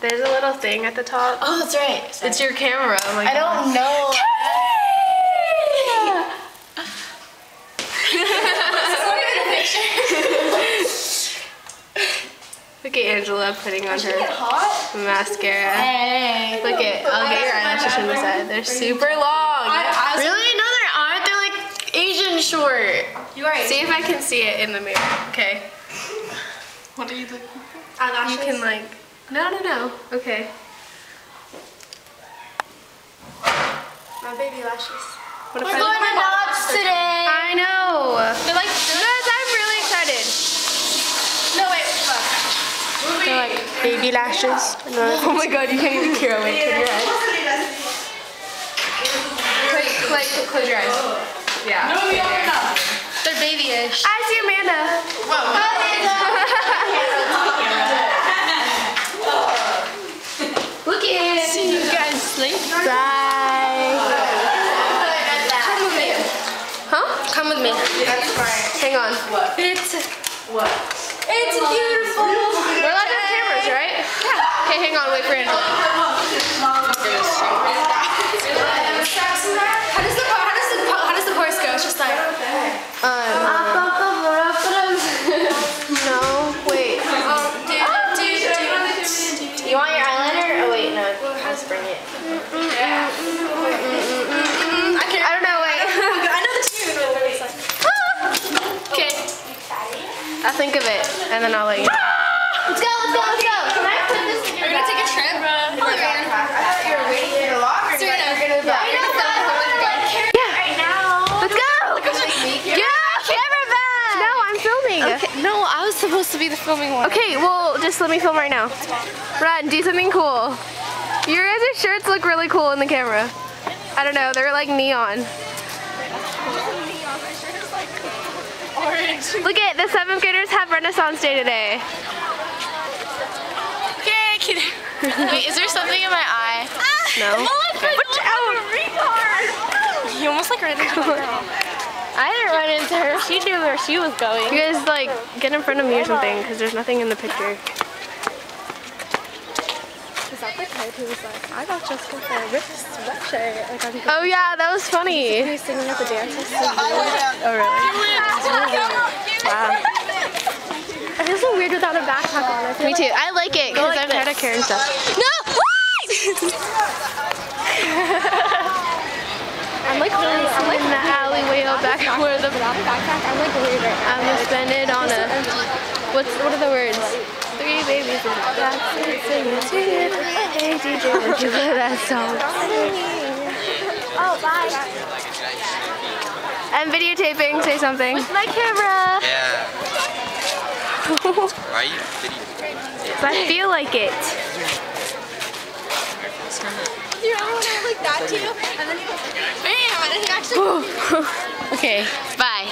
There's a little thing at the top. Oh, that's right. Sorry. It's your camera. Oh my I don't know. Look at Angela putting on her mascara. Hey. Look at, I'll get your eyelashes from the side. They're super long. Really? No, they aren't. They're like Asian short. You are. See if I can see it in the mirror. Okay. What are you looking for? You can like, no. Okay. My baby lashes. What if We're going to Knott's today. I know. They're like, Guys, I'm really excited. no, wait. They're like baby lashes. Oh my god, you can't even hear it. Wait, close your eyes. Close your eyes. Yeah. No, they're babyish. I see Amanda. Look at it. See you guys later. Bye. Come with me. Huh? Come with me. Hang on. It's beautiful. We're allowed to have cameras, right? Yeah. Okay, hang on. Wait for Angela. How does the chorus go? It's just like. No, wait. You want your eyeliner? Oh wait, no. Just bring it. I don't know, wait. I know the tune. Okay. I'll think of it, and then I'll let you know. Let's go. Can I put this in your bag? We're gonna take a trip. I thought you were waiting for the locker. So we're gonna go. Yeah. Let's go! Yeah, camera back! No, I'm filming. Okay. No, I was supposed to be the filming one. Okay, well, just let me film right now. Run, do something cool. Your guys' shirts look really cool in the camera. I don't know, they're like neon. Look at, the 7th graders have Renaissance Day today. Yay, kid. Wait, is there something in my eye? No. Watch out! You almost like ran into her. I didn't run into her, she knew where she was going. You guys like, get in front of me or something, because there's nothing in the picture. Is that the kid who was like, I got Jessica for a ripped sweatshirt? Like, I'm Oh yeah, that was funny. He was singing at the dance. Oh really? Wow. I feel so weird without a backpack on. I feel Me too. I like it because I'm tired of carrying stuff. No! I'm like really, I'm like in the alleyway out back where the without a backpack. I'm like worried right now. I'm gonna spend it on a. What are the words? 3 babies in the backseat singing to you. Hey DJ, would you play that song? Oh, bye. I'm videotaping. Say something. With my camera. Yeah. Why are you videotaping? I feel like it. Do you remember when I was like that to you? And then you went, bam, and then you actually. Okay. Bye.